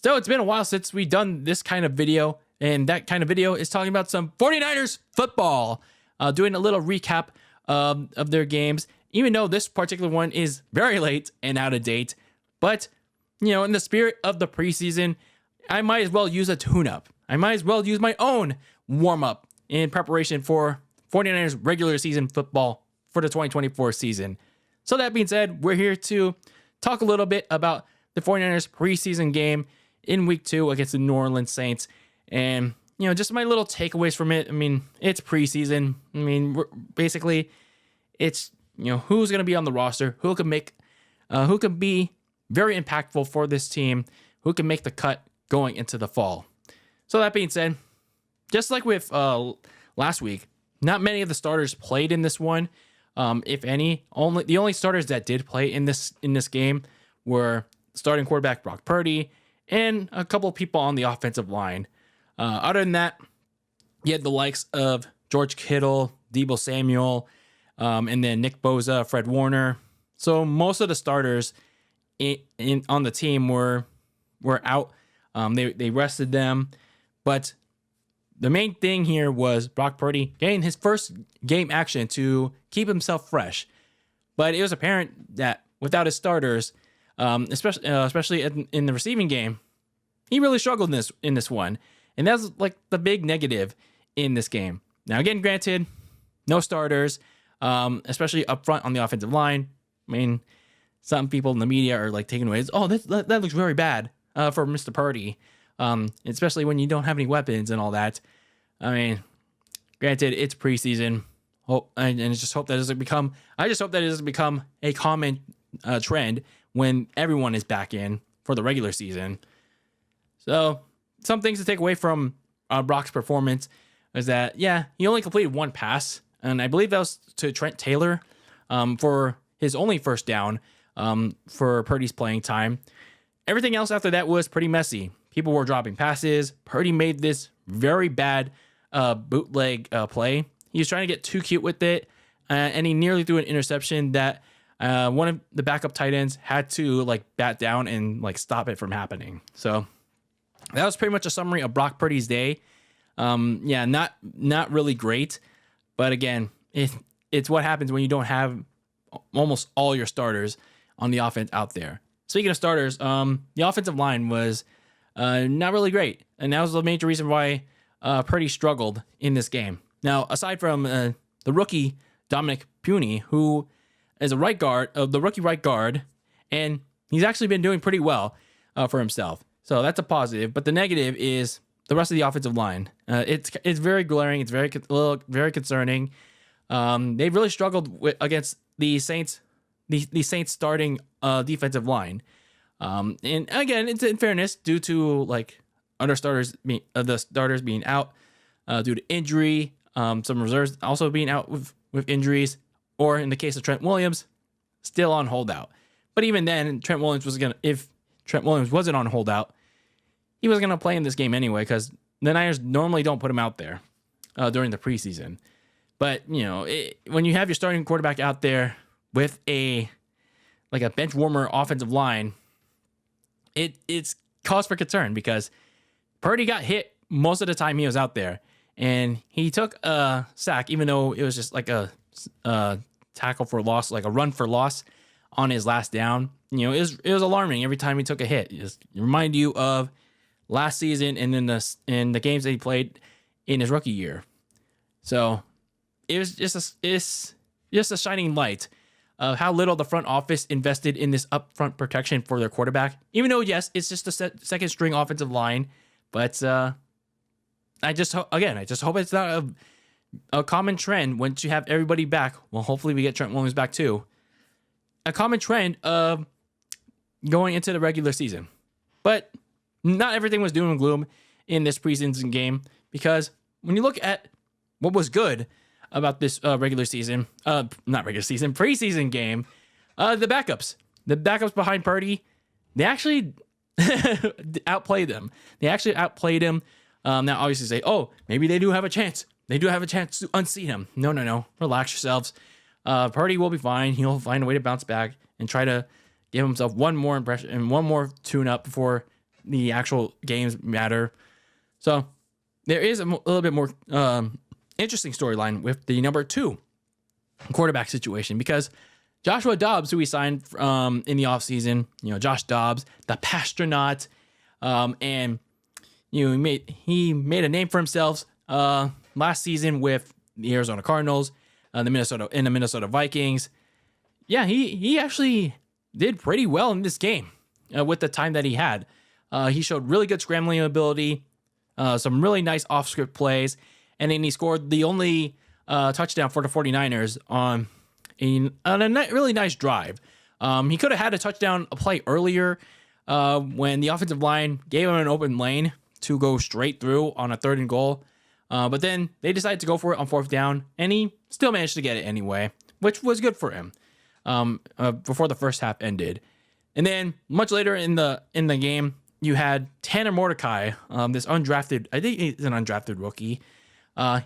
So it's been a while since we've done this kind of video, and that kind of video is talking about some 49ers football, doing a little recap of their games, even though this particular one is very late and out of date. But, in the spirit of the preseason, I might as well use a tune-up. I might as well use my own warm-up in preparation for 49ers regular season football for the 2024 season. So that being said, we're here to talk a little bit about the 49ers preseason game in week 2 against the New Orleans Saints. And, just my little takeaways from it. I mean, it's preseason. I mean, basically, it's, who's going to be on the roster, who can be very impactful for this team, who can make the cut going into the fall. So that being said, just like with last week, not many of the starters played in this one. If any, the only starters that did play in this game were starting quarterback Brock Purdy and a couple of people on the offensive line. Other than that, you had the likes of George Kittle, Deebo Samuel, and then Nick Bosa, Fred Warner. So most of the starters on the team were out. They rested them, but the main thing here was Brock Purdy getting his first game action to keep himself fresh. But it was apparent that without his starters, especially in the receiving game, he really struggled in this one. And that's like the big negative in this game. Now, again, granted, no starters, especially up front on the offensive line. I mean, some people in the media are like taking away, that looks very bad for Mr. Purdy, especially when you don't have any weapons and all that. I mean, granted, it's preseason. I just hope that it doesn't become a common trend when everyone is back in for the regular season. So, some things to take away from Brock's performance is that, he only completed one pass, and I believe that was to Trent Taylor for his only first down for Purdy's playing time. Everything else after that was pretty messy. People were dropping passes. Purdy made this very bad bootleg play. He was trying to get too cute with it, and he nearly threw an interception that one of the backup tight ends had to bat down and stop it from happening. So that was pretty much a summary of Brock Purdy's day. Not really great, but again, it's what happens when you don't have almost all your starters on the offense out there. Speaking of starters, the offensive line was not really great, and that was the major reason why Purdy struggled in this game. Now, aside from the rookie Dominic Puni, who is a rookie right guard, and he's actually been doing pretty well for himself. So that's a positive. But the negative is the rest of the offensive line. It's very glaring. It's very concerning. They've really struggled against the Saints. The Saints starting defensive line. And again, it's in fairness due to the starters being out due to injury. Some reserves also being out with injuries, or in the case of Trent Williams, still on holdout. But even then, if Trent Williams wasn't on holdout, he was gonna play in this game anyway, because the Niners normally don't put him out there during the preseason. But when you have your starting quarterback out there with a bench warmer offensive line, it's cause for concern, because Purdy got hit most of the time he was out there, and he took a sack, even though it was just a tackle for loss, a run for loss on his last down. It was alarming every time he took a hit. It just remind you of last season and then in the games that he played in his rookie year. So it was just a shining light of how little the front office invested in this upfront protection for their quarterback. Even though, yes, it's just a second string offensive line, but I just hope it's not a common trend once you have everybody back. Well, hopefully we get Trent Williams back too. A common trend of going into the regular season. But not everything was doom and gloom in this preseason game, because when you look at what was good about this preseason game, the backups behind Purdy, they actually outplayed them. Now, obviously say, maybe they do have a chance. They do have a chance to unseat him. No. Relax yourselves. Purdy will be fine. He'll find a way to bounce back and try to give himself one more impression and one more tune-up before the actual games matter. So there is a little bit more interesting storyline with the number 2 quarterback situation, because Joshua Dobbs, who we signed in the offseason, Josh Dobbs, the Pastronaut, and he made a name for himself last season with the Arizona Cardinals, the Minnesota Vikings. Yeah, he actually did pretty well in this game with the time that he had. He showed really good scrambling ability, some really nice off-script plays, and then he scored the only touchdown for the 49ers on a really nice drive. He could have had a touchdown play earlier when the offensive line gave him an open lane to go straight through on a 3rd and goal. But then they decided to go for it on 4th down, and he still managed to get it anyway, which was good for him before the first half ended. And then much later in the game, you had Tanner Mordecai, this undrafted, I think he's an undrafted rookie.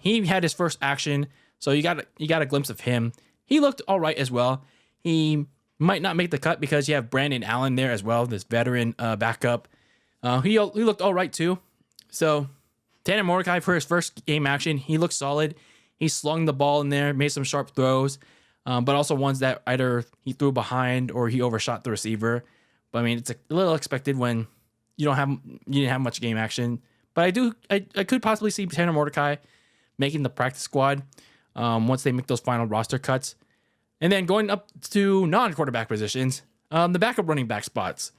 He had his first action, so you got a glimpse of him. He looked all right as well. He might not make the cut because you have Brandon Allen there as well, this veteran backup. He looked all right too. So Tanner Mordecai, for his first game action, he looked solid. He slung the ball in there, made some sharp throws, but also ones that either he threw behind or he overshot the receiver. But I mean, it's a little expected when you didn't have much game action. But I could possibly see Tanner Mordecai making the practice squad once they make those final roster cuts. And then going up to non-quarterback positions, the backup running back spots.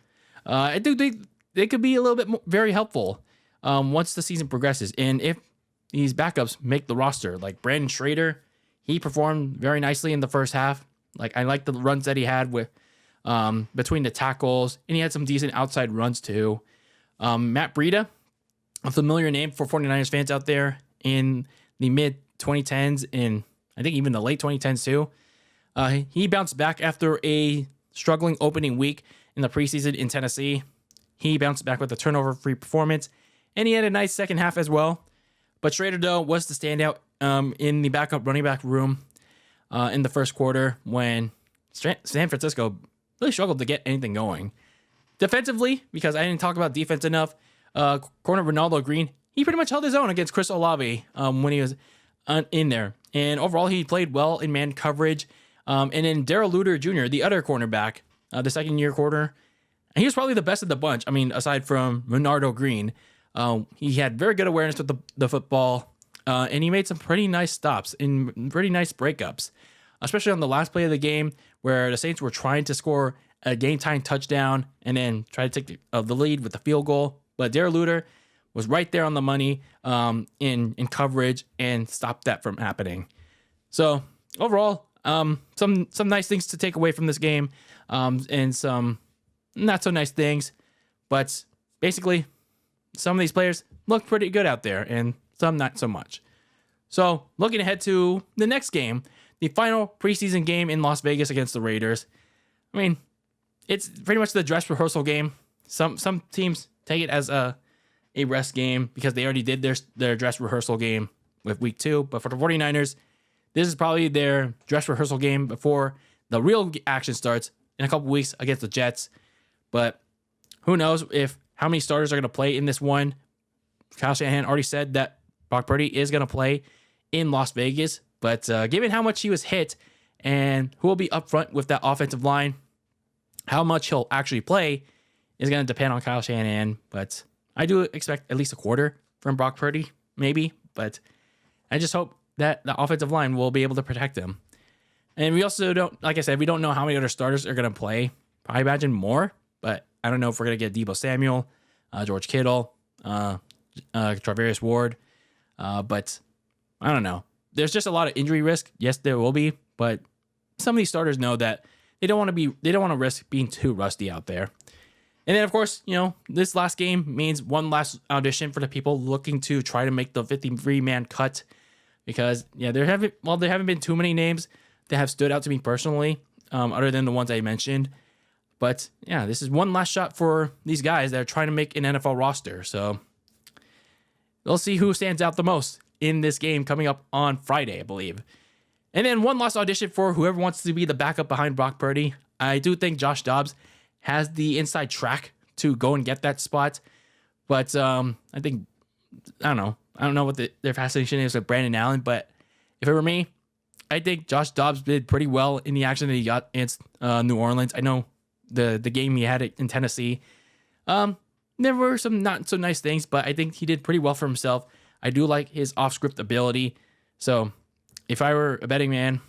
I do think they could be a little bit very helpful once the season progresses. And if these backups make the roster, like Brandon Schrader, he performed very nicely in the first half. Like, I like the runs that he had with between the tackles, and he had some decent outside runs too. Matt Breida, a familiar name for 49ers fans out there in the mid 2010s and I think even the late 2010s too. He bounced back after a struggling opening week in the preseason in Tennessee. He bounced back with a turnover-free performance, and he had a nice second half as well. But Schrader, though, was the standout in the backup running back room in the first quarter when San Francisco really struggled to get anything going. Defensively, because I didn't talk about defense enough, corner Ronaldo Green, he pretty much held his own against Chris Olave when he was in there. And overall, he played well in man coverage. And then Darrell Luter Jr., the other cornerback, the second-year corner, he was probably the best of the bunch. I mean, aside from Ronaldo Green, he had very good awareness with the football, and he made some pretty nice stops and pretty nice breakups, especially on the last play of the game where the Saints were trying to score a game-time touchdown and then try to take the lead with the field goal. But Darrell Luter was right there on the money in coverage and stopped that from happening. So overall, some nice things to take away from this game, and some not so nice things. But basically, some of these players look pretty good out there, and some not so much. So looking ahead to the next game, the final preseason game in Las Vegas against the Raiders. I mean, it's pretty much the dress rehearsal game. Some teams take it as a rest game because they already did their dress rehearsal game with week 2. But for the 49ers, this is probably their dress rehearsal game before the real action starts in a couple weeks against the Jets. But who knows how many starters are going to play in this one. Kyle Shanahan already said that Brock Purdy is going to play in Las Vegas. But given how much he was hit and who will be up front with that offensive line, how much he'll actually play is going to depend on Kyle Shanahan. But I do expect at least a quarter from Brock Purdy, maybe. But I just hope that the offensive line will be able to protect him. And we also don't, like I said, we don't know how many other starters are going to play. I imagine more, but I don't know if we're going to get Deebo Samuel, George Kittle, Travarius Ward. But I don't know. There's just a lot of injury risk. Yes, there will be, but some of these starters know that they don't want to risk being too rusty out there. And then, of course, this last game means one last audition for the people looking to try to make the 53-man cut. Because, there haven't been too many names that have stood out to me personally, other than the ones I mentioned. But, this is one last shot for these guys that are trying to make an NFL roster. So, we'll see who stands out the most in this game coming up on Friday, I believe. And then one last audition for whoever wants to be the backup behind Brock Purdy. I do think Josh Dobbs has the inside track to go and get that spot. But I think, I don't know what their fascination is with Brandon Allen, but if it were me, I think Josh Dobbs did pretty well in the action that he got against New Orleans. I know the game he had in Tennessee, there were some not so nice things, but I think he did pretty well for himself. I do like his off-script ability. So if I were a betting man,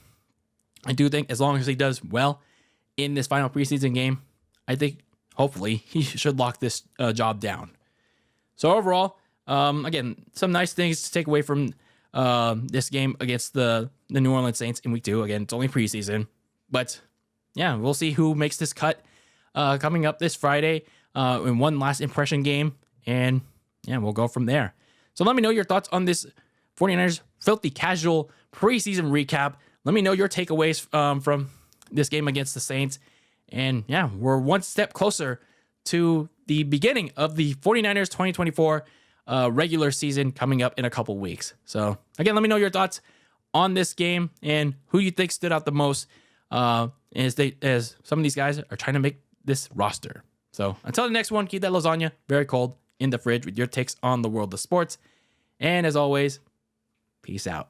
I do think as long as he does well in this final preseason game, I think hopefully he should lock this job down. So overall, again, some nice things to take away from this game against the New Orleans Saints in week 2. Again, it's only preseason, but yeah, we'll see who makes this cut coming up this Friday in one last impression game, and yeah, we'll go from there. So let me know your thoughts on this 49ers filthy casual preseason recap. Let me know your takeaways from this game against the Saints, and yeah, we're one step closer to the beginning of the 49ers 2024 regular season coming up in a couple weeks. So again, let me know your thoughts on this game and who you think stood out the most as some of these guys are trying to make this roster. So until the next one, keep that lasagna very cold in the fridge with your takes on the world of sports. And as always, peace out.